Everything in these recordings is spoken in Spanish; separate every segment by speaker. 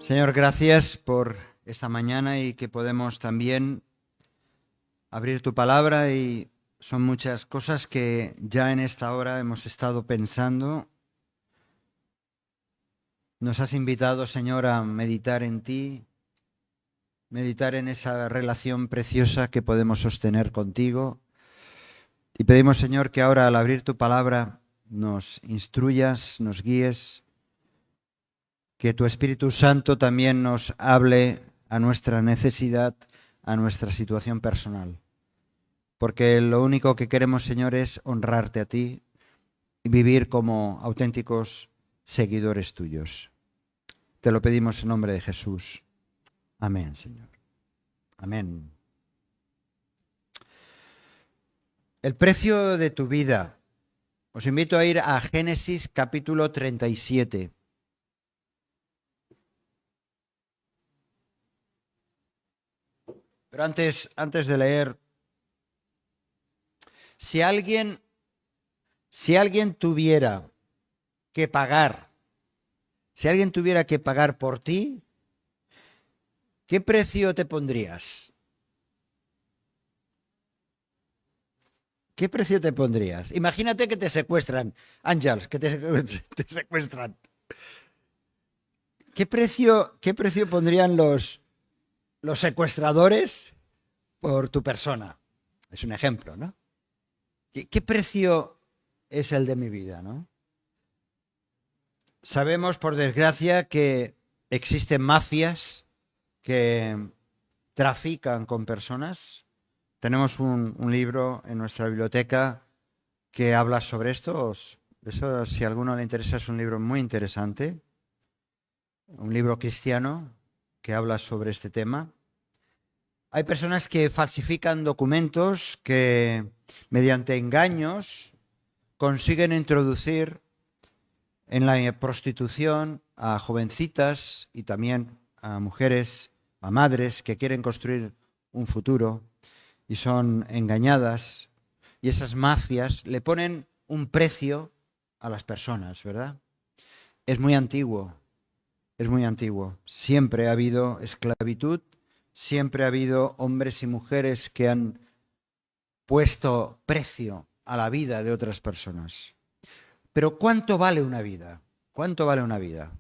Speaker 1: Señor, gracias por esta mañana y que podemos también abrir tu palabra, y son muchas cosas que ya en esta hora hemos estado pensando. Nos has invitado, Señor, a meditar en ti, meditar en esa relación preciosa que podemos sostener contigo. Y pedimos, Señor, que ahora al abrir tu palabra nos instruyas, nos guíes, que tu Espíritu Santo también nos hable a nuestra necesidad, a nuestra situación personal. Porque lo único que queremos, Señor, es honrarte a ti y vivir como auténticos seguidores tuyos. Te lo pedimos en nombre de Jesús. Amén, Señor. Amén. El precio de tu vida. Os invito a ir a Génesis capítulo 37. Pero antes de leer, si alguien tuviera que pagar, por ti, ¿qué precio te pondrías? ¿Qué precio te pondrías? Imagínate que te secuestran, Ángels, que te secuestran. ¿Qué precio pondrían los secuestradores por tu persona? Es un ejemplo, ¿no? ¿Qué precio es el de mi vida, no? Sabemos, por desgracia, que existen mafias que trafican con personas. Tenemos un libro en nuestra biblioteca que habla sobre esto. Eso, si a alguno le interesa, es un libro muy interesante. Un libro cristiano que habla sobre este tema. Hay personas que falsifican documentos, que mediante engaños consiguen introducir en la prostitución a jovencitas y también a mujeres, a madres que quieren construir un futuro y son engañadas, y esas mafias le ponen un precio a las personas, ¿verdad? Es muy antiguo, Siempre ha habido esclavitud, siempre ha habido hombres y mujeres que han puesto precio a la vida de otras personas. Pero ¿cuánto vale una vida? ¿Cuánto vale una vida?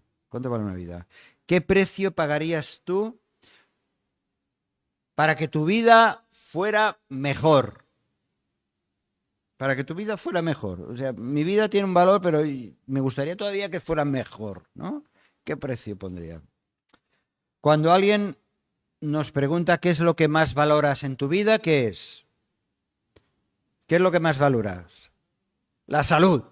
Speaker 1: ¿Qué precio pagarías tú para que tu vida fuera mejor? Para que tu vida fuera mejor. O sea, mi vida tiene un valor, pero me gustaría todavía que fuera mejor, ¿no? ¿Qué precio pondría? Cuando alguien nos pregunta qué es lo que más valoras en tu vida, ¿qué es? ¿Qué es lo que más valoras? La salud,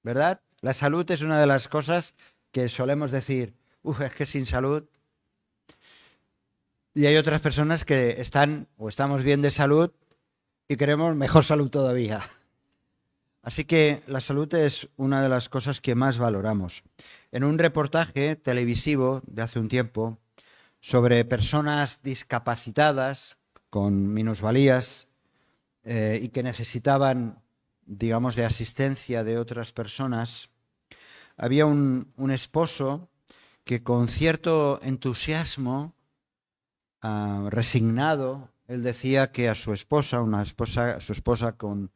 Speaker 1: ¿verdad? La salud es una de las cosas que solemos decir, es que sin salud. Y hay otras personas que están o estamos bien de salud y queremos mejor salud todavía. Así que la salud es una de las cosas que más valoramos. En un reportaje televisivo de hace un tiempo sobre personas discapacitadas con minusvalías y que necesitaban, digamos, de asistencia de otras personas, había un esposo que con cierto entusiasmo, resignado, él decía que a su esposa, su esposa con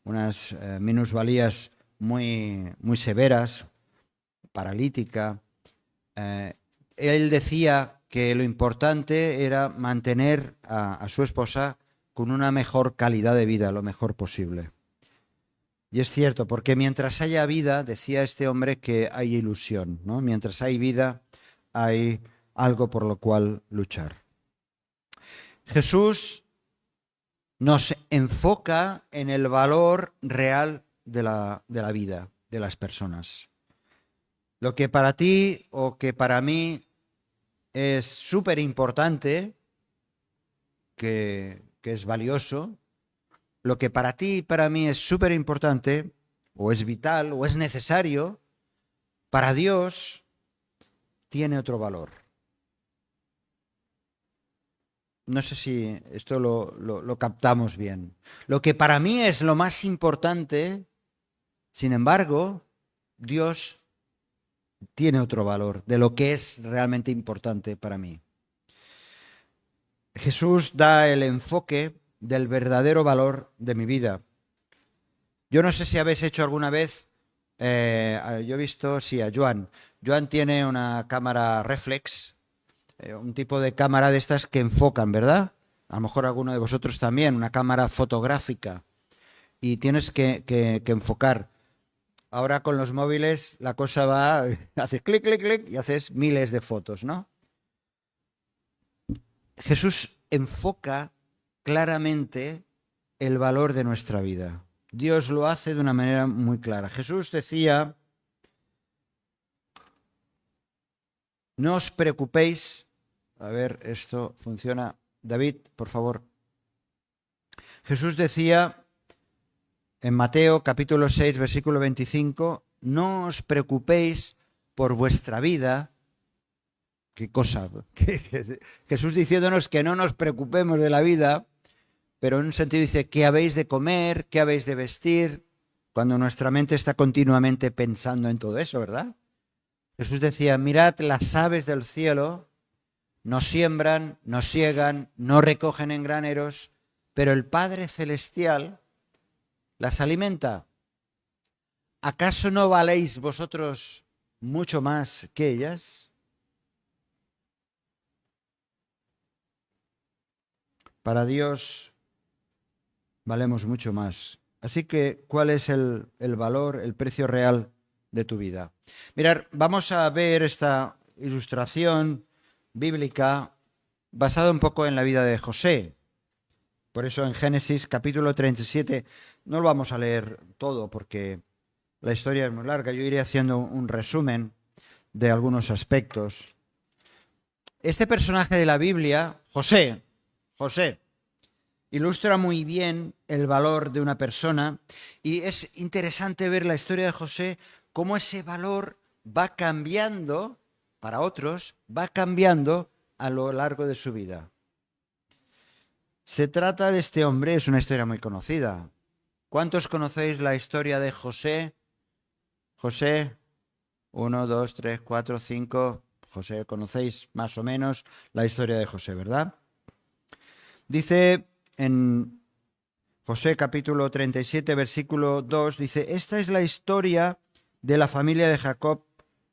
Speaker 1: unas minusvalías muy, muy severas, paralítica, él decía que lo importante era mantener a su esposa con una mejor calidad de vida, lo mejor posible. Y es cierto, porque mientras haya vida, decía este hombre, que hay ilusión, ¿no? Mientras hay vida, hay algo por lo cual luchar. Jesús nos enfoca en el valor real de la vida, de las personas. Lo que para ti o que para mí es súper importante, que es valioso, lo que para ti y para mí es súper importante, o es vital, o es necesario, para Dios tiene otro valor. No sé si esto lo captamos bien. Lo que para mí es lo más importante, sin embargo, Dios tiene otro valor, de lo que es realmente importante para mí. Jesús da el enfoque del verdadero valor de mi vida. Yo no sé si habéis hecho alguna vez, yo he visto, sí, a Joan. Joan tiene una cámara reflex, un tipo de cámara de estas que enfocan, ¿verdad? A lo mejor alguno de vosotros también, una cámara fotográfica. Y tienes que enfocar. Ahora con los móviles la cosa va, haces clic, clic, clic y haces miles de fotos, ¿no? Jesús enfoca claramente el valor de nuestra vida. Dios lo hace de una manera muy clara. Jesús decía, no os preocupéis. A ver, esto funciona. David, por favor. Jesús decía en Mateo capítulo 6, versículo 25, no os preocupéis por vuestra vida. ¿Qué cosa? Jesús diciéndonos que no nos preocupemos de la vida, pero en un sentido dice, ¿qué habéis de comer? ¿Qué habéis de vestir? Cuando nuestra mente está continuamente pensando en todo eso, ¿verdad? Jesús decía, mirad las aves del cielo, no siembran, no siegan, no recogen en graneros, pero el Padre Celestial las alimenta. ¿Acaso no valéis vosotros mucho más que ellas? Para Dios valemos mucho más. Así que, ¿cuál es el valor, el precio real de tu vida? Mirad, vamos a ver esta ilustración bíblica basada un poco en la vida de José. Por eso en Génesis capítulo 37, no lo vamos a leer todo porque la historia es muy larga, yo iré haciendo un resumen de algunos aspectos. Este personaje de la Biblia, José, ilustra muy bien el valor de una persona y es interesante ver la historia de José, cómo ese valor va cambiando para otros, va cambiando a lo largo de su vida. Se trata de este hombre, es una historia muy conocida. ¿Cuántos conocéis la historia de José? José, 1, 2, 3, 4, 5. José, conocéis más o menos la historia de José, ¿verdad? Dice en José capítulo 37, versículo 2, dice, esta es la historia de la familia de Jacob.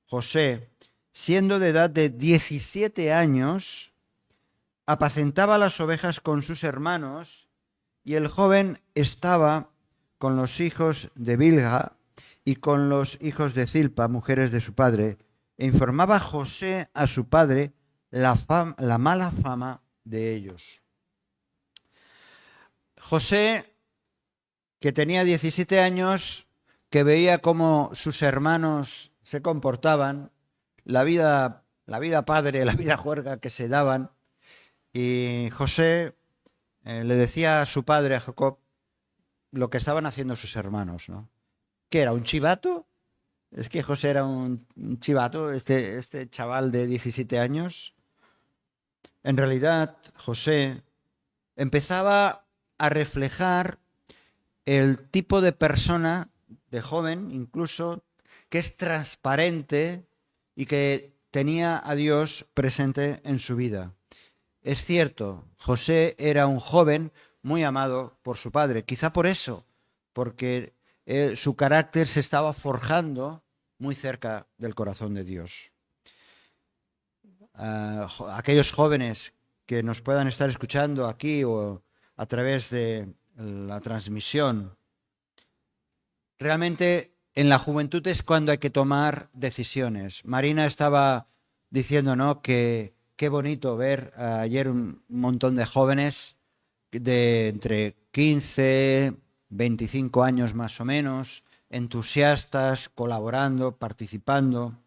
Speaker 1: José, siendo de edad de 17 años, apacentaba las ovejas con sus hermanos y el joven estaba con los hijos de Bilha y con los hijos de Zilpa, mujeres de su padre, e informaba José a su padre la mala fama de ellos. José, que tenía 17 años, que veía cómo sus hermanos se comportaban, la vida padre, la vida juerga que se daban, y José le decía a su padre, a Jacob, lo que estaban haciendo sus hermanos, ¿no? ¿Qué era, un chivato? Es que José era un chivato, este chaval de 17 años. En realidad, José empezaba a reflejar el tipo de persona, de joven incluso, que es transparente y que tenía a Dios presente en su vida. Es cierto, José era un joven muy amado por su padre, quizá por eso, porque su carácter se estaba forjando muy cerca del corazón de Dios. Aquellos jóvenes que nos puedan estar escuchando aquí o a través de la transmisión, realmente en la juventud es cuando hay que tomar decisiones. Marina estaba diciendo, ¿no?, que qué bonito ver ayer un montón de jóvenes de entre 15, 25 años más o menos, entusiastas, colaborando, participando.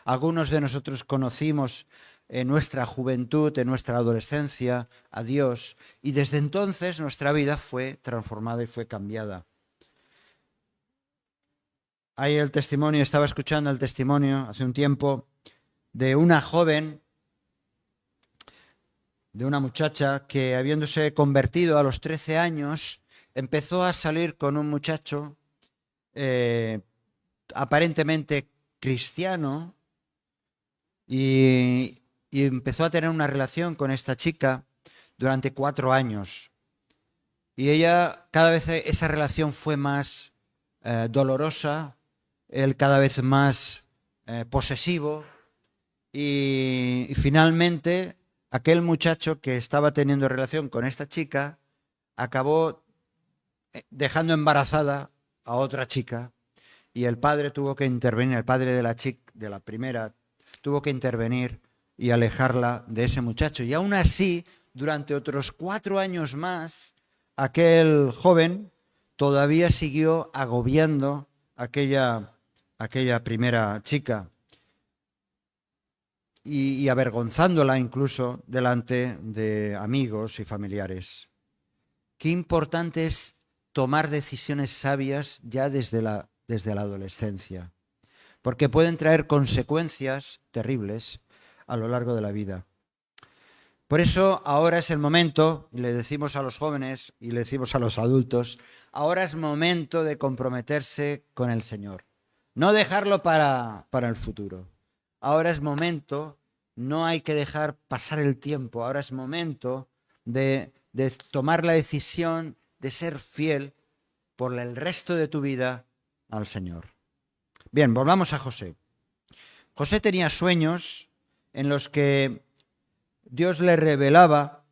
Speaker 1: Algunos de nosotros conocimos en nuestra juventud, en nuestra adolescencia, a Dios, y desde entonces nuestra vida fue transformada y fue cambiada. Ahí el testimonio, estaba escuchando el testimonio hace un tiempo de una joven, de una muchacha que, habiéndose convertido a los 13 años, empezó a salir con un muchacho aparentemente cristiano, y empezó a tener una relación con esta chica durante 4 años. Y ella, cada vez esa relación fue más dolorosa, él cada vez más posesivo, y finalmente aquel muchacho que estaba teniendo relación con esta chica acabó dejando embarazada a otra chica, y el padre tuvo que intervenir, el padre de la chica, de la primera, tuvo que intervenir y alejarla de ese muchacho. Y aún así, durante otros 4 años más, aquel joven todavía siguió agobiando a aquella primera chica y avergonzándola incluso delante de amigos y familiares. Qué importante es tomar decisiones sabias ya desde la adolescencia, porque pueden traer consecuencias terribles a lo largo de la vida. Por eso ahora es el momento, y le decimos a los jóvenes y le decimos a los adultos, ahora es momento de comprometerse con el Señor. No dejarlo para el futuro. Ahora es momento, no hay que dejar pasar el tiempo, ahora es momento de tomar la decisión de ser fiel por el resto de tu vida al Señor. Bien, volvamos a José. José tenía sueños en los que Dios le revelaba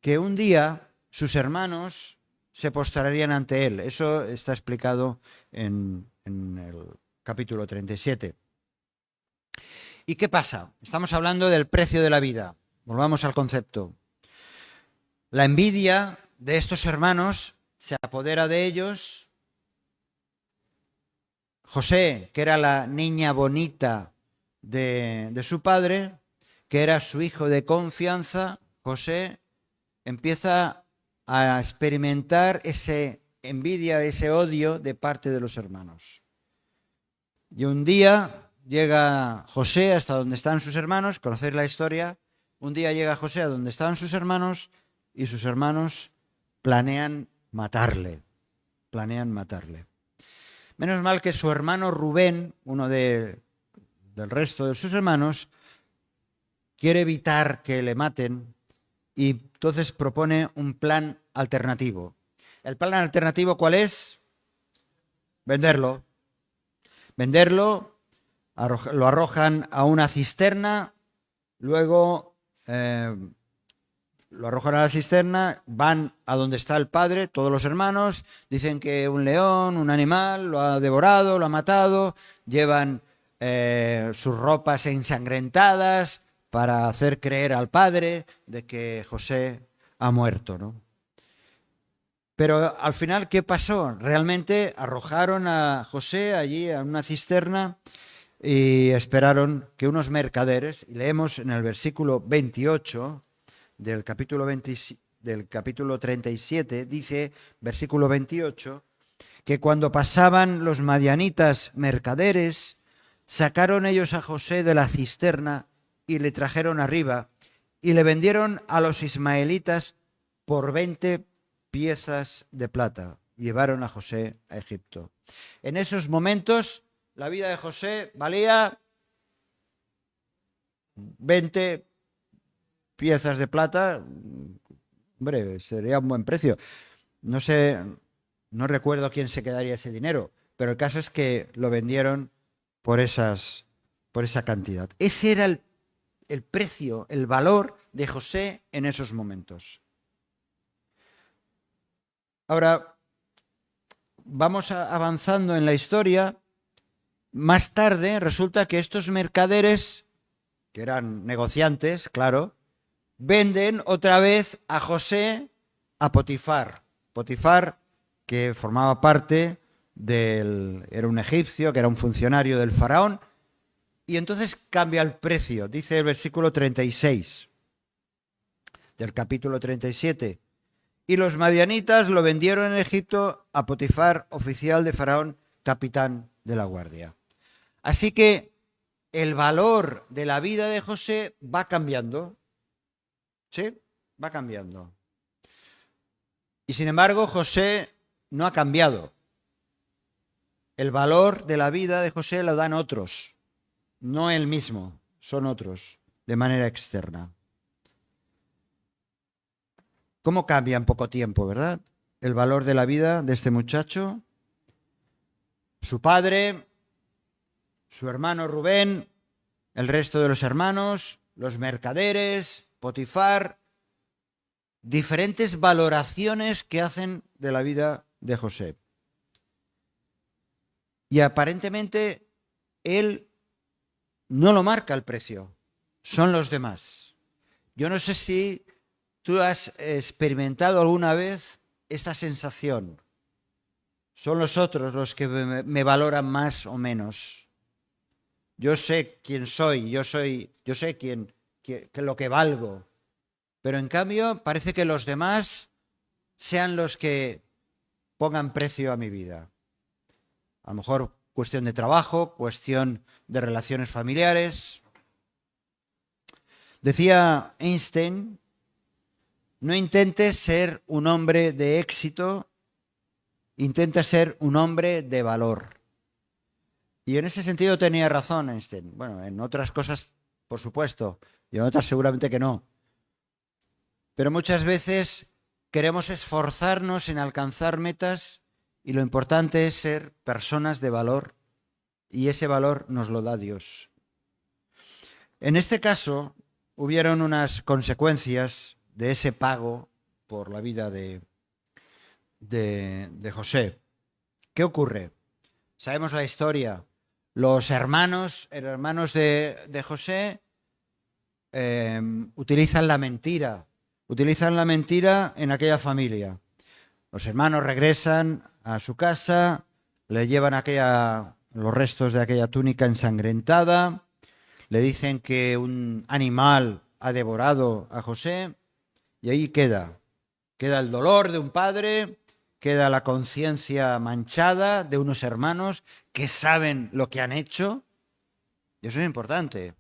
Speaker 1: que un día sus hermanos se postrarían ante él. Eso está explicado en el capítulo 37. ¿Y qué pasa? Estamos hablando del precio de la vida. Volvamos al concepto. La envidia de estos hermanos se apodera de ellos. José, que era la niña bonita de su padre, que era su hijo de confianza, José empieza a experimentar esa envidia, ese odio de parte de los hermanos. Y un día llega José hasta donde están sus hermanos, conocéis la historia, un día llega José a donde estaban sus hermanos y sus hermanos planean matarle. Menos mal que su hermano Rubén, uno del resto de sus hermanos, quiere evitar que le maten y entonces propone un plan alternativo. ¿El plan alternativo cuál es? Venderlo. Lo arrojan a una cisterna, luego lo arrojan a la cisterna, van a donde está el padre, todos los hermanos, dicen que un león, un animal, lo ha devorado, lo ha matado, llevan sus ropas ensangrentadas para hacer creer al padre de que José ha muerto, ¿no? Pero al final, ¿qué pasó? Realmente arrojaron a José allí a una cisterna y esperaron que unos mercaderes, y leemos en el versículo 28 del capítulo 37, dice, versículo 28, que cuando pasaban los madianitas mercaderes, sacaron ellos a José de la cisterna y le trajeron arriba y le vendieron a los ismaelitas por 20 piezas de plata. Llevaron a José a Egipto. En esos momentos la vida de José valía 20 piezas de plata. Hombre, sería un buen precio. No sé, no recuerdo quién se quedaría ese dinero, pero el caso es que lo vendieron por esa cantidad. Ese era el precio, el valor de José en esos momentos. Ahora, vamos avanzando en la historia. Más tarde resulta que estos mercaderes, que eran negociantes, claro, venden otra vez a José a Potifar. Potifar, que formaba parte era un egipcio, que era un funcionario del faraón, y entonces cambia el precio. Dice el versículo 36 del capítulo 37. Y los madianitas lo vendieron en Egipto a Potifar, oficial de Faraón, capitán de la guardia. Así que el valor de la vida de José va cambiando. ¿Sí? Va cambiando. Y sin embargo, José no ha cambiado. El valor de la vida de José lo dan otros, no él mismo. son otros, de manera externa. ¿Cómo cambia en poco tiempo, verdad? El valor de la vida de este muchacho. Su padre, su hermano Rubén, el resto de los hermanos, los mercaderes, Potifar, diferentes valoraciones que hacen de la vida de José. Y aparentemente él no lo marca el precio, son los demás. Yo no sé si tú has experimentado alguna vez esta sensación. Son los otros los que me valoran más o menos. Yo sé quién soy, yo sé lo que valgo. Pero en cambio parece que los demás sean los que pongan precio a mi vida. A lo mejor cuestión de trabajo, cuestión de relaciones familiares. Decía Einstein, no intentes ser un hombre de éxito, intenta ser un hombre de valor. Y en ese sentido tenía razón Einstein. Bueno, en otras cosas, por supuesto, y en otras seguramente que no. Pero muchas veces queremos esforzarnos en alcanzar metas y lo importante es ser personas de valor y ese valor nos lo da Dios. En este caso, hubieron unas consecuencias de ese pago por la vida de José. ¿Qué ocurre? Sabemos la historia. Los hermanos de José utilizan la mentira en aquella familia. Los hermanos regresan a su casa, le llevan los restos de aquella túnica ensangrentada, le dicen que un animal ha devorado a José y ahí queda el dolor de un padre, queda la conciencia manchada de unos hermanos que saben lo que han hecho, y eso es importante.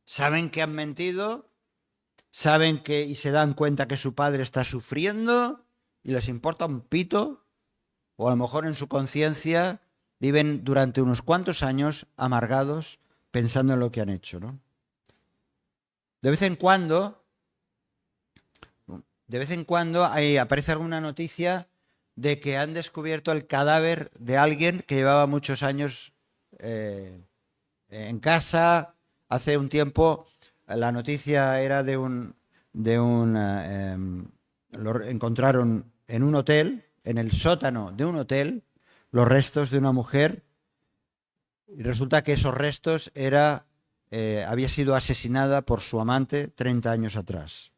Speaker 1: Saben que han mentido, saben y se dan cuenta que su padre está sufriendo y les importa un pito, o a lo mejor en su conciencia viven durante unos cuantos años amargados pensando en lo que han hecho, ¿no? De vez en cuando aparece alguna noticia de que han descubierto el cadáver de alguien que llevaba muchos años en casa. Hace un tiempo la noticia era lo encontraron en un hotel, en el sótano de un hotel, los restos de una mujer, y resulta que esos restos había sido asesinada por su amante 30 años atrás.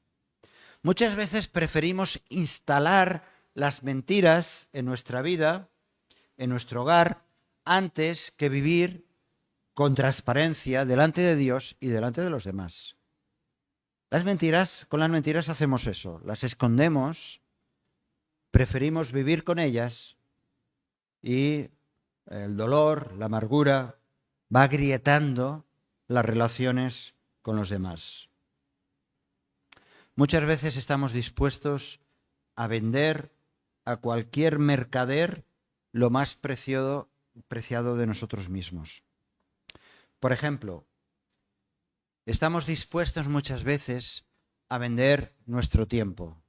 Speaker 1: Muchas veces preferimos instalar las mentiras en nuestra vida, en nuestro hogar, antes que vivir con transparencia delante de Dios y delante de los demás. Con las mentiras hacemos eso, las escondemos, preferimos vivir con ellas y el dolor, la amargura, va agrietando las relaciones con los demás. Muchas veces estamos dispuestos a vender a cualquier mercader lo más preciado de nosotros mismos. Por ejemplo, estamos dispuestos muchas veces a vender nuestro tiempo.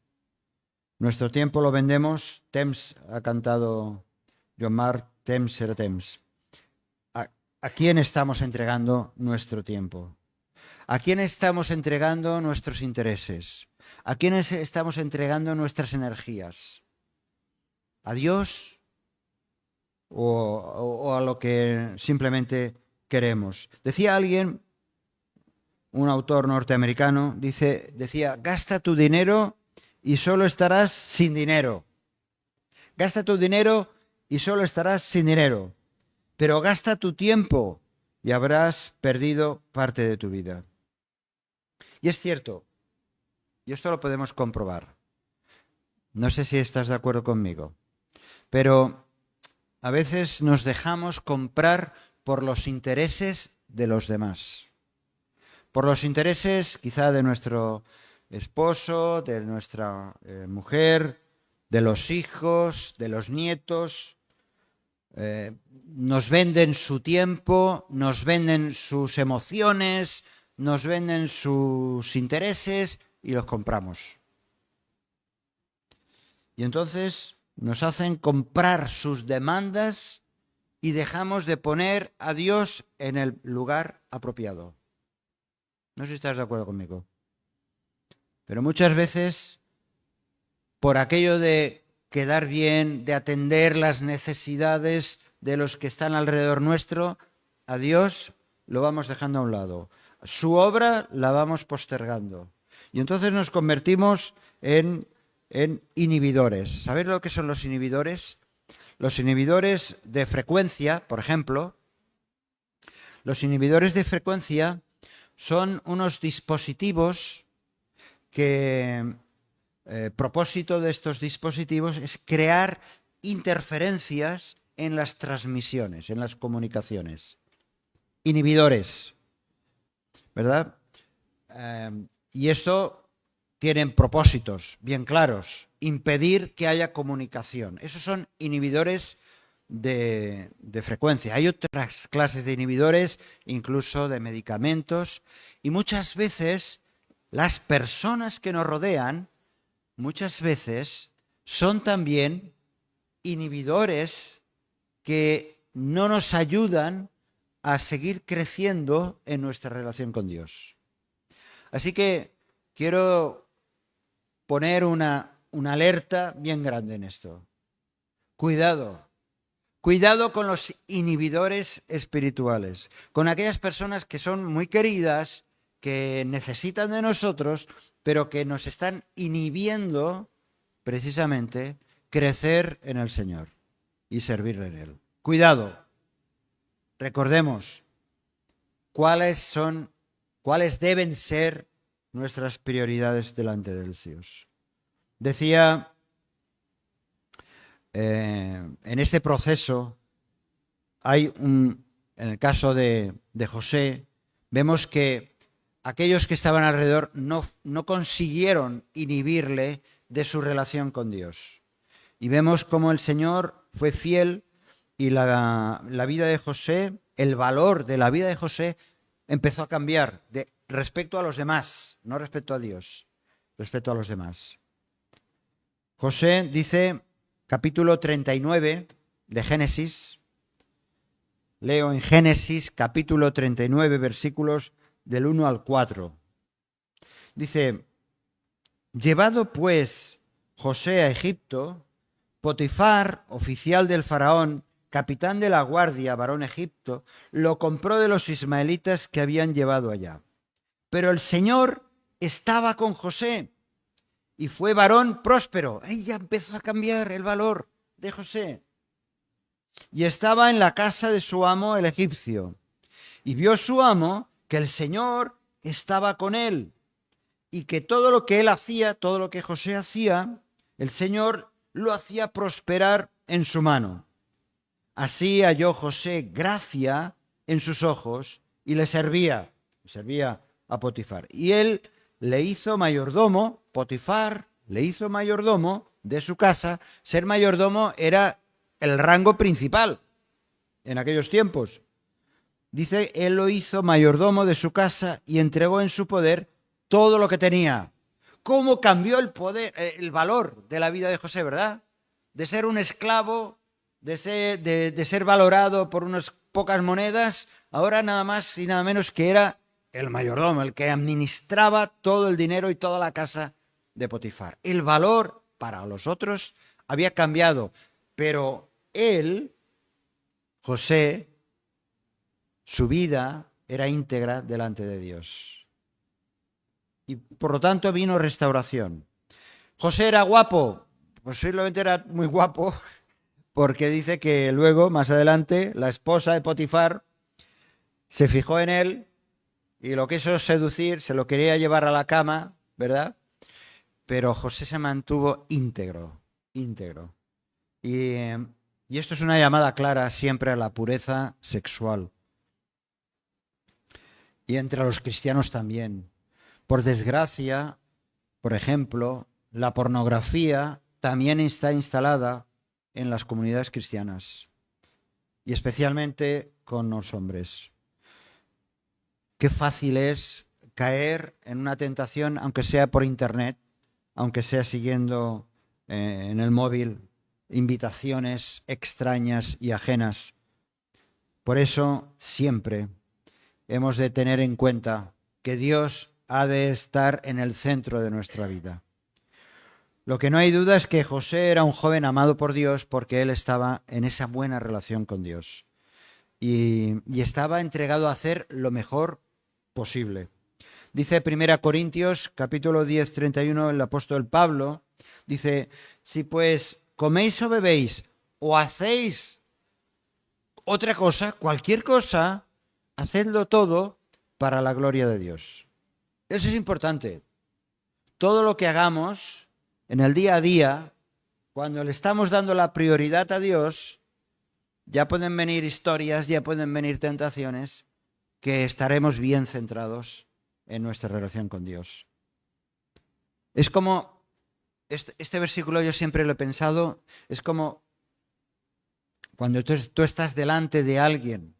Speaker 1: Nuestro tiempo lo vendemos, temps ha cantado John Mark, temps serà temps. ¿A quién estamos entregando nuestro tiempo? ¿A quién estamos entregando nuestros intereses? ¿A quién estamos entregando nuestras energías? ¿A Dios o a lo que simplemente queremos? Decía alguien, un autor norteamericano, decía, gasta tu dinero y solo estarás sin dinero. Gasta tu dinero y solo estarás sin dinero. Pero gasta tu tiempo y habrás perdido parte de tu vida. Y es cierto, y esto lo podemos comprobar. No sé si estás de acuerdo conmigo, pero a veces nos dejamos comprar por los intereses de los demás. Por los intereses quizá de nuestro esposo, de nuestra mujer, de los hijos, de los nietos. nos venden su tiempo, nos venden sus emociones, nos venden sus intereses y los compramos. Y entonces nos hacen comprar sus demandas y dejamos de poner a Dios en el lugar apropiado. No sé si estás de acuerdo conmigo. Pero muchas veces, por aquello de quedar bien, de atender las necesidades de los que están alrededor nuestro, a Dios lo vamos dejando a un lado. Su obra la vamos postergando. Y entonces nos convertimos en inhibidores. ¿Sabéis lo que son los inhibidores? Los inhibidores de frecuencia, por ejemplo, los inhibidores de frecuencia son unos dispositivos que propósito de estos dispositivos es crear interferencias en las transmisiones, en las comunicaciones. Inhibidores, ¿verdad? Y esto tienen propósitos bien claros. Impedir que haya comunicación. Esos son inhibidores de frecuencia. Hay otras clases de inhibidores, incluso de medicamentos, y muchas veces las personas que nos rodean, muchas veces son también inhibidores que no nos ayudan a seguir creciendo en nuestra relación con Dios. Así que quiero poner una alerta bien grande en esto. Cuidado con los inhibidores espirituales, con aquellas personas que son muy queridas, que necesitan de nosotros, pero que nos están inhibiendo precisamente crecer en el Señor y servirle en Él. Cuidado. Recordemos cuáles deben ser nuestras prioridades delante del Dios. Decía, en este proceso, en el caso de José, vemos que aquellos que estaban alrededor no consiguieron inhibirle de su relación con Dios. Y vemos cómo el Señor fue fiel y la vida de José, el valor de la vida de José empezó a cambiar respecto a los demás, no respecto a Dios, respecto a los demás. José dice, capítulo 39 de Génesis, leo en Génesis capítulo 39, versículos del 1 al 4. Dice, llevado pues José a Egipto, Potifar, oficial del faraón, capitán de la guardia, varón egipto, lo compró de los ismaelitas que habían llevado allá. Pero el Señor estaba con José y fue varón próspero. Ahí ya empezó a cambiar el valor de José. Y estaba en la casa de su amo, el egipcio. Y vio su amo que el Señor estaba con él y que todo lo que él hacía, todo lo que José hacía, el Señor lo hacía prosperar en su mano. Así halló José gracia en sus ojos y le servía a Potifar. Y él le hizo mayordomo, Potifar le hizo mayordomo de su casa. Ser mayordomo era el rango principal en aquellos tiempos. Dice, él lo hizo mayordomo de su casa y entregó en su poder todo lo que tenía. ¿Cómo cambió el poder, el valor de la vida de José, verdad? De ser un esclavo, de ser valorado por unas pocas monedas, ahora nada más y nada menos que era el mayordomo, el que administraba todo el dinero y toda la casa de Potifar. El valor para los otros había cambiado, pero él, José, su vida era íntegra delante de Dios. Y por lo tanto vino restauración. José era guapo, posiblemente era muy guapo, porque dice que luego, más adelante, la esposa de Potifar se fijó en él y lo quiso seducir, se lo quería llevar a la cama, ¿verdad? Pero José se mantuvo íntegro. Y esto es una llamada clara siempre a la pureza sexual. Y entre los cristianos también. Por desgracia, por ejemplo, la pornografía también está instalada en las comunidades cristianas. y especialmente con los hombres. Qué fácil es caer en una tentación, aunque sea por internet, aunque sea siguiendo en el móvil invitaciones extrañas y ajenas. Por eso siempre hemos de tener en cuenta que Dios ha de estar en el centro de nuestra vida. Lo que no hay duda es que José era un joven amado por Dios porque él estaba en esa buena relación con Dios y estaba entregado a hacer lo mejor posible. Dice 1 Corintios capítulo 10, 31, el apóstol Pablo, dice, si pues coméis o bebéis o hacéis otra cosa, cualquier cosa, hacedlo todo para la gloria de Dios. Eso es importante. Todo lo que hagamos en el día a día, cuando le estamos dando la prioridad a Dios, ya pueden venir historias, ya pueden venir tentaciones, que estaremos bien centrados en nuestra relación con Dios. Es como, este versículo yo siempre lo he pensado, es como cuando tú estás delante de alguien,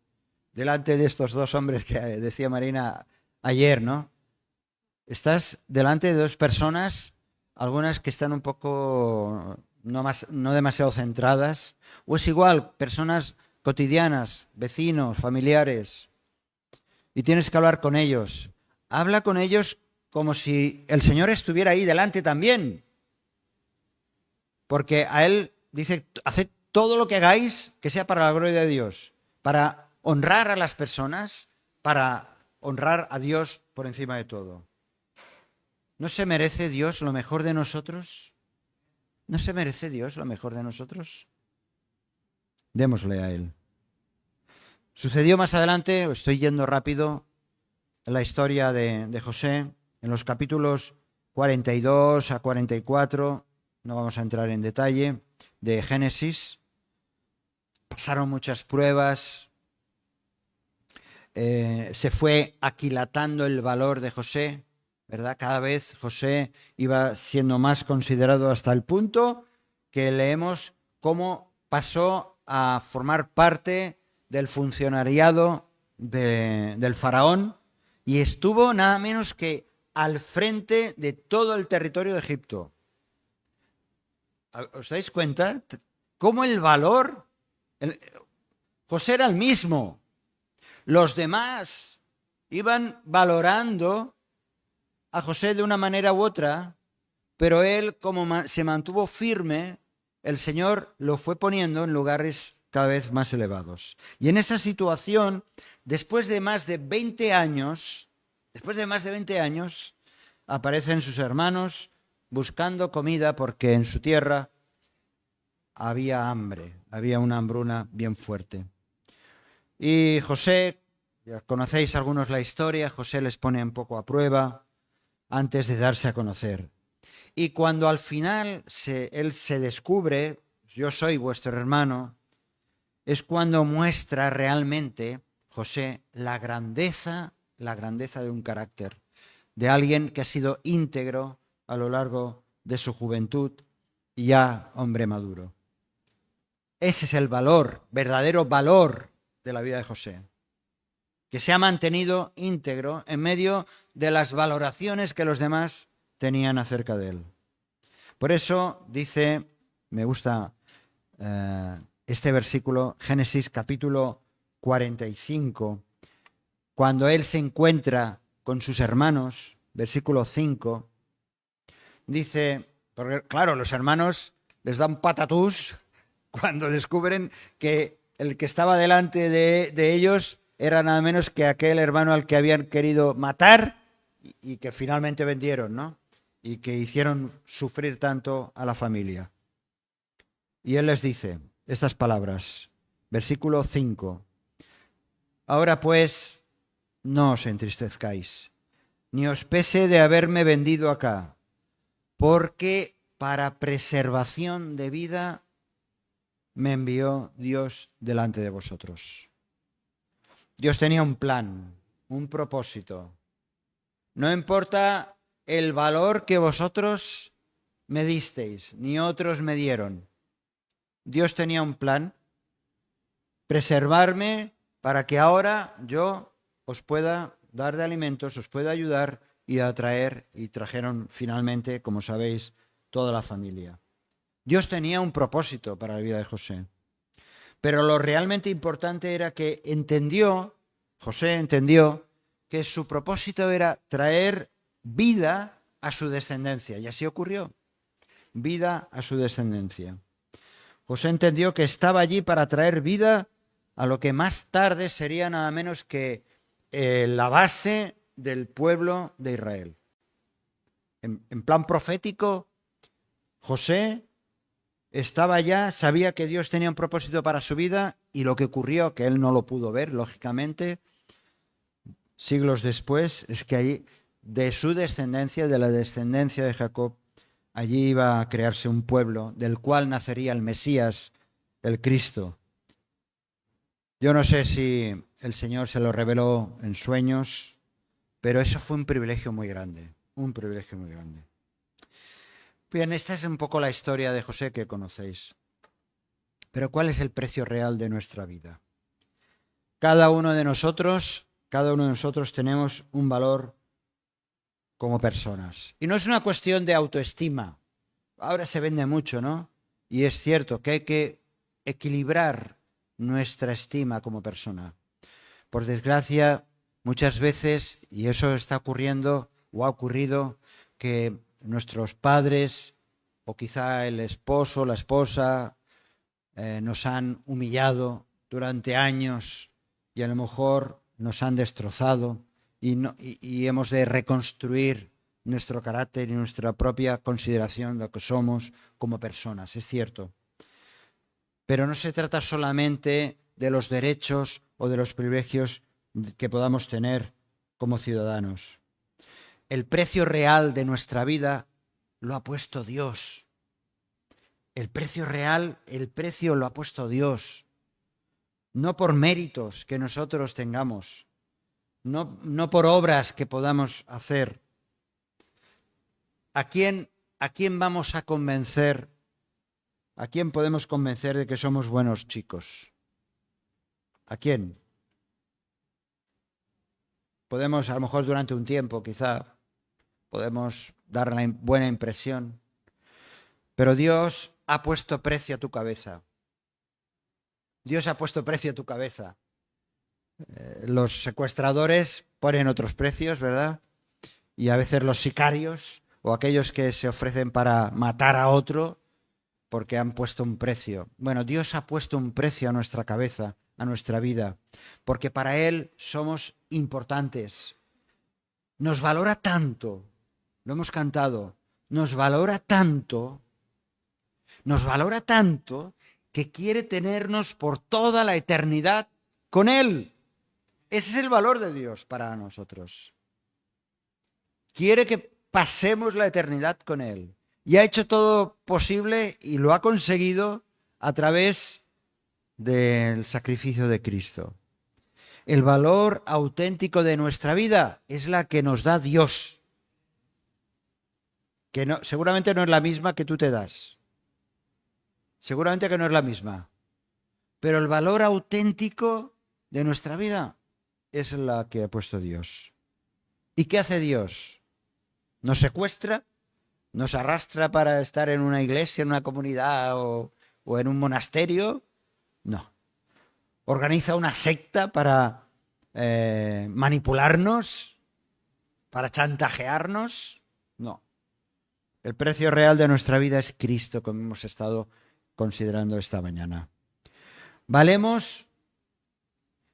Speaker 1: delante de estos dos hombres que decía Marina ayer, ¿no? Estás delante de dos personas, algunas que están un poco no demasiado centradas, o es igual, personas cotidianas, vecinos, familiares, y tienes que hablar con ellos. Habla con ellos como si el Señor estuviera ahí delante también, porque a Él dice, haced todo lo que hagáis que sea para la gloria de Dios, para honrar a las personas, para honrar a Dios por encima de todo. ¿No se merece Dios lo mejor de nosotros? ¿No se merece Dios lo mejor de nosotros? Démosle a Él. Sucedió más adelante, estoy yendo rápido, la historia de José, en los capítulos 42 a 44, no vamos a entrar en detalle, de Génesis. Pasaron muchas pruebas, se fue aquilatando el valor de José, ¿verdad? Cada vez José iba siendo más considerado hasta el punto que leemos cómo pasó a formar parte del funcionariado del faraón y estuvo nada menos que al frente de todo el territorio de Egipto. ¿Os dais cuenta? ¿Cómo el valor? José era el mismo. Los demás iban valorando a José de una manera u otra, pero él, como se mantuvo firme, el Señor lo fue poniendo en lugares cada vez más elevados. Y en esa situación, después de más de 20 años, aparecen sus hermanos buscando comida porque en su tierra había hambre, había una hambruna bien fuerte. Y José, ya conocéis algunos la historia, José les pone un poco a prueba antes de darse a conocer. Y cuando al final él se descubre, yo soy vuestro hermano, es cuando muestra realmente José la grandeza de un carácter, de alguien que ha sido íntegro a lo largo de su juventud y ya hombre maduro. Ese es el valor, verdadero valor de la vida de José, que se ha mantenido íntegro en medio de las valoraciones que los demás tenían acerca de él. Por eso dice, me gusta este versículo, Génesis capítulo 45, cuando él se encuentra con sus hermanos, versículo 5, dice, porque claro, los hermanos les dan patatús cuando descubren que el que estaba delante de ellos era nada menos que aquel hermano al que habían querido matar y que finalmente vendieron, ¿no? Y que hicieron sufrir tanto a la familia. Y él les dice estas palabras, versículo 5. Ahora pues, no os entristezcáis, ni os pese de haberme vendido acá, porque para preservación de vida me envió Dios delante de vosotros. Dios tenía un plan, un propósito. No importa el valor que vosotros me disteis, ni otros me dieron. Dios tenía un plan preservarme para que ahora yo os pueda dar de alimentos, os pueda ayudar y atraer, y trajeron finalmente, como sabéis, toda la familia. Dios tenía un propósito para la vida de José, pero lo realmente importante era que José entendió que su propósito era traer vida a su descendencia, y así ocurrió, vida a su descendencia. José entendió que estaba allí para traer vida a lo que más tarde sería nada menos que la base del pueblo de Israel. En plan profético, José estaba ya, sabía que Dios tenía un propósito para su vida, y lo que ocurrió, que él no lo pudo ver, lógicamente, siglos después, es que allí, de su descendencia, de la descendencia de Jacob, allí iba a crearse un pueblo del cual nacería el Mesías, el Cristo. Yo no sé si el Señor se lo reveló en sueños, pero eso fue un privilegio muy grande, un privilegio muy grande. Bien, esta es un poco la historia de José que conocéis. Pero ¿cuál es el precio real de nuestra vida? Cada uno de nosotros tenemos un valor como personas. Y no es una cuestión de autoestima. Ahora se vende mucho, ¿no? Y es cierto que hay que equilibrar nuestra estima como persona. Por desgracia, muchas veces, y eso está ocurriendo o ha ocurrido, que nuestros padres o quizá el esposo, la esposa, nos han humillado durante años y a lo mejor nos han destrozado y hemos de reconstruir nuestro carácter y nuestra propia consideración de lo que somos como personas, es cierto. Pero no se trata solamente de los derechos o de los privilegios que podamos tener como ciudadanos. El precio real de nuestra vida lo ha puesto Dios. El precio real, el precio lo ha puesto Dios. No por méritos que nosotros tengamos, no por obras que podamos hacer. ¿A quién vamos a convencer? ¿A quién podemos convencer de que somos buenos chicos? ¿A quién? Podemos, a lo mejor durante un tiempo, quizá, podemos dar la buena impresión. Pero Dios ha puesto precio a tu cabeza. Dios ha puesto precio a tu cabeza. Los secuestradores ponen otros precios, ¿verdad? Y a veces los sicarios o aquellos que se ofrecen para matar a otro porque han puesto un precio. Bueno, Dios ha puesto un precio a nuestra cabeza, a nuestra vida, porque para Él somos importantes. Nos valora tanto, lo hemos cantado, nos valora tanto que quiere tenernos por toda la eternidad con Él. Ese es el valor de Dios para nosotros. Quiere que pasemos la eternidad con Él. Y ha hecho todo posible y lo ha conseguido a través del sacrificio de Cristo. El valor auténtico de nuestra vida es la que nos da Dios, que no, seguramente no es la misma que tú te das. Seguramente que no es la misma. Pero el valor auténtico de nuestra vida es la que ha puesto Dios. ¿Y qué hace Dios? ¿Nos secuestra? ¿Nos arrastra para estar en una iglesia, en una comunidad o en un monasterio? No. ¿Organiza una secta para manipularnos? ¿Para chantajearnos? No. El precio real de nuestra vida es Cristo, como hemos estado considerando esta mañana. ¿Valemos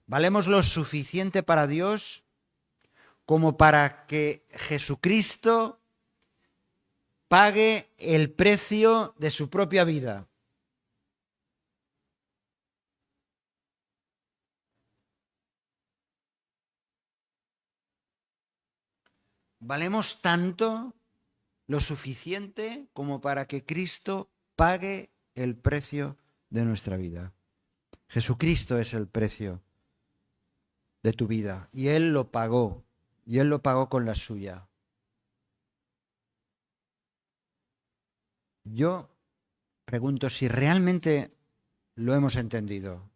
Speaker 1: lo suficiente para Dios como para que Jesucristo pague el precio de su propia vida? ¿Valemos tanto, lo suficiente como para que Cristo pague el precio de nuestra vida? Jesucristo es el precio de tu vida y Él lo pagó, y Él lo pagó con la suya. Yo pregunto si realmente lo hemos entendido.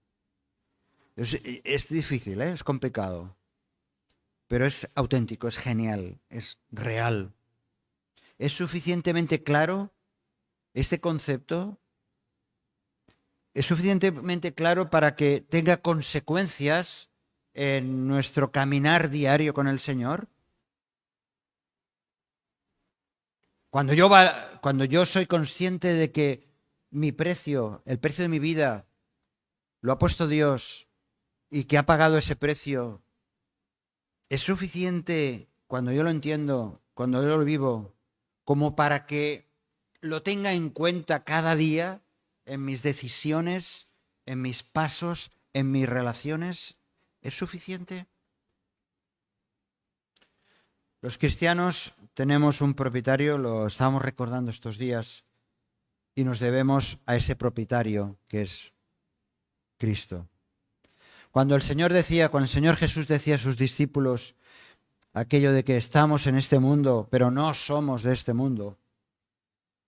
Speaker 1: Es difícil, ¿eh? Es complicado, pero es auténtico, es genial, es real. ¿Es suficientemente claro este concepto? ¿Es suficientemente claro para que tenga consecuencias en nuestro caminar diario con el Señor? Cuando yo soy consciente de que mi precio, el precio de mi vida, lo ha puesto Dios y que ha pagado ese precio, ¿es suficiente cuando yo lo entiendo, cuando yo lo vivo, como para que lo tenga en cuenta cada día en mis decisiones, en mis pasos, en mis relaciones? ¿Es suficiente? Los cristianos tenemos un propietario, lo estamos recordando estos días, y nos debemos a ese propietario que es Cristo. Cuando el Señor Jesús decía a sus discípulos aquello de que estamos en este mundo, pero no somos de este mundo,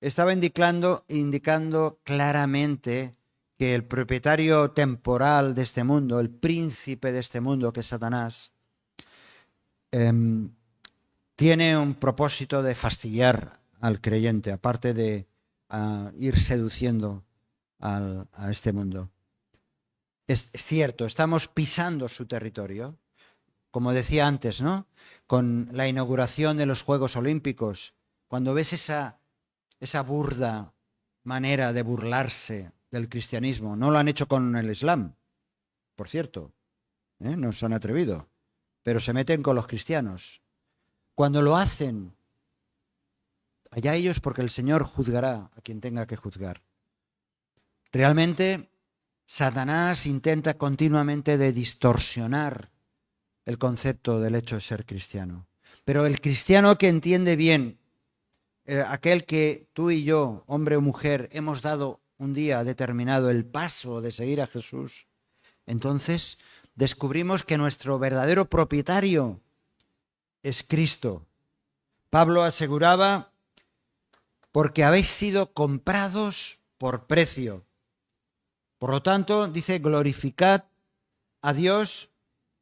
Speaker 1: estaba indicando claramente que el propietario temporal de este mundo, el príncipe de este mundo, que es Satanás, tiene un propósito de fastidiar al creyente, aparte de ir seduciendo a este mundo. Es cierto, estamos pisando su territorio, como decía antes, ¿no? Con la inauguración de los Juegos Olímpicos, cuando ves esa burda manera de burlarse del cristianismo, no lo han hecho con el Islam, por cierto, no se han atrevido, pero se meten con los cristianos. Cuando lo hacen, allá ellos, porque el Señor juzgará a quien tenga que juzgar. Realmente, Satanás intenta continuamente de distorsionar el concepto del hecho de ser cristiano. Pero el cristiano que entiende bien, aquel que tú y yo, hombre o mujer, hemos dado un día determinado el paso de seguir a Jesús, entonces descubrimos que nuestro verdadero propietario es Cristo. Pablo aseguraba, porque habéis sido comprados por precio. Por lo tanto, dice, glorificad a Dios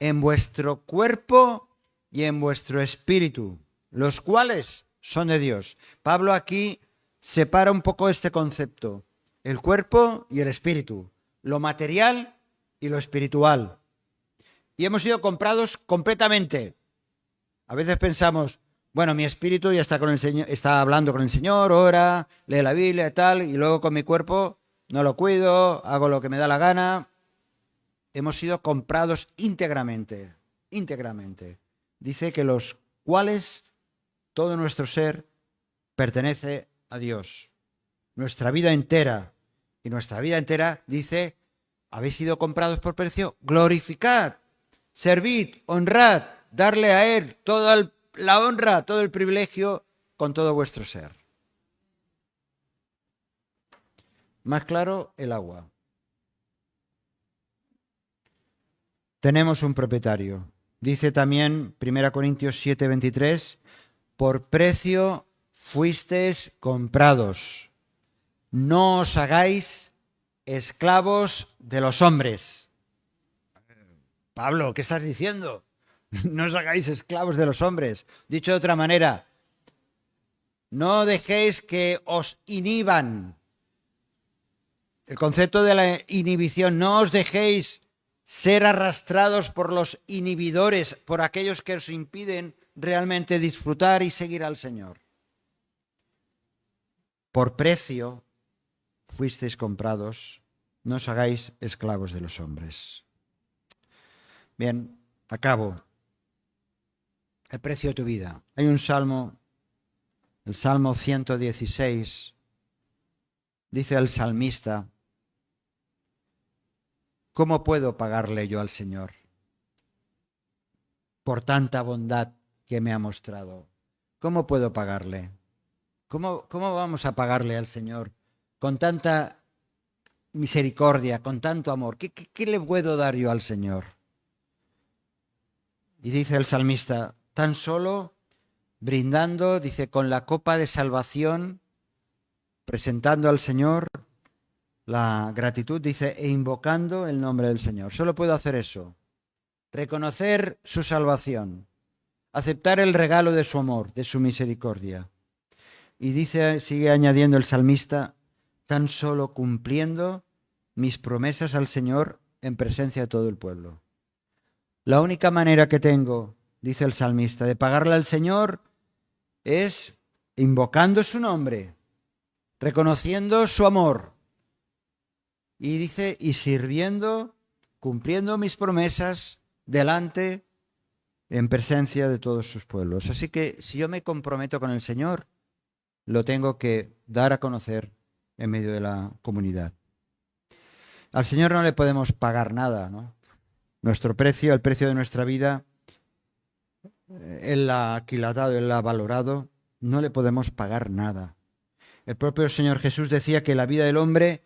Speaker 1: en vuestro cuerpo y en vuestro espíritu, los cuales son de Dios. Pablo aquí separa un poco este concepto, el cuerpo y el espíritu, lo material y lo espiritual. Y hemos sido comprados completamente. A veces pensamos, bueno, mi espíritu ya está con el Señor, está hablando con el Señor, ora, lee la Biblia y tal, y luego con mi cuerpo no lo cuido, hago lo que me da la gana. Hemos sido comprados íntegramente. Dice que los cuales todo nuestro ser pertenece a Dios. Nuestra vida entera. Y nuestra vida entera dice, habéis sido comprados por precio, glorificad, servid, honrad, darle a Él toda la honra, todo el privilegio con todo vuestro ser. Más claro, el agua. Tenemos un propietario. Dice también 1 Corintios 7:23, por precio fuisteis comprados. No os hagáis esclavos de los hombres. Pablo, ¿qué estás diciendo? No os hagáis esclavos de los hombres. Dicho de otra manera, no dejéis que os inhiban. El concepto de la inhibición, no os dejéis ser arrastrados por los inhibidores, por aquellos que os impiden realmente disfrutar y seguir al Señor. Por precio fuisteis comprados, no os hagáis esclavos de los hombres. Bien, acabo. El precio de tu vida. Hay un salmo, el Salmo 116, dice el salmista, ¿cómo puedo pagarle yo al Señor por tanta bondad que me ha mostrado? ¿Cómo puedo pagarle? ¿Cómo vamos a pagarle al Señor con tanta misericordia, con tanto amor? ¿Qué le puedo dar yo al Señor? Y dice el salmista, tan solo brindando, dice, con la copa de salvación, presentando al Señor la gratitud, dice, e invocando el nombre del Señor. Solo puedo hacer eso. Reconocer su salvación. Aceptar el regalo de su amor, de su misericordia. Y dice, sigue añadiendo el salmista, tan solo cumpliendo mis promesas al Señor en presencia de todo el pueblo. La única manera que tengo, dice el salmista, de pagarle al Señor es invocando su nombre, reconociendo su amor. Y dice, y sirviendo, cumpliendo mis promesas delante, en presencia de todos sus pueblos. Así que si yo me comprometo con el Señor, lo tengo que dar a conocer en medio de la comunidad. Al Señor no le podemos pagar nada, ¿no? Nuestro precio, el precio de nuestra vida, Él la ha aquilatado, Él la ha valorado, no le podemos pagar nada. El propio Señor Jesús decía que la vida del hombre,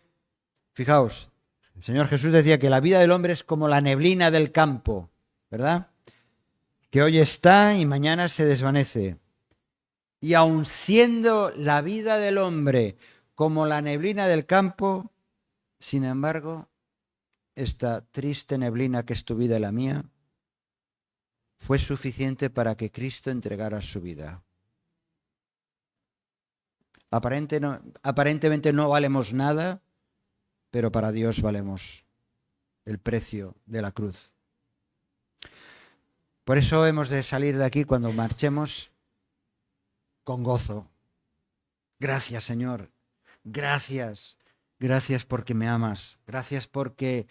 Speaker 1: fijaos, el Señor Jesús decía que la vida del hombre es como la neblina del campo, ¿verdad? Que hoy está y mañana se desvanece. Y aun siendo la vida del hombre como la neblina del campo, sin embargo, esta triste neblina que es tu vida y la mía, fue suficiente para que Cristo entregara su vida. Aparentemente no valemos nada, pero para Dios valemos el precio de la cruz. Por eso hemos de salir de aquí cuando marchemos con gozo. Gracias, Señor. Gracias. Gracias porque me amas. Gracias porque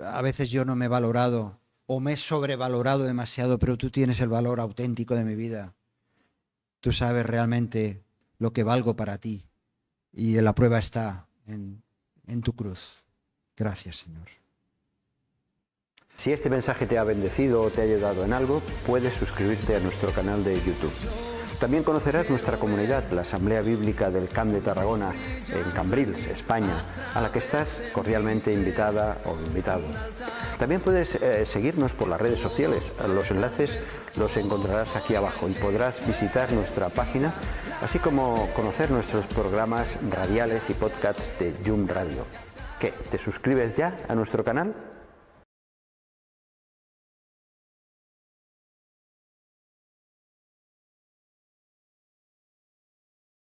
Speaker 1: a veces yo no me he valorado o me he sobrevalorado demasiado, pero tú tienes el valor auténtico de mi vida. Tú sabes realmente lo que valgo para ti y la prueba está en tu cruz. Gracias, Señor.
Speaker 2: Si este mensaje te ha bendecido o te ha ayudado en algo, puedes suscribirte a nuestro canal de YouTube. También conocerás nuestra comunidad, la Asamblea Bíblica del Camp de Tarragona, en Cambrils, España, a la que estás cordialmente invitada o invitado. También puedes seguirnos por las redes sociales. Los enlaces los encontrarás aquí abajo y podrás visitar nuestra página, así como conocer nuestros programas radiales y podcasts de Yum Radio. ¿Qué? ¿Te suscribes ya a nuestro canal?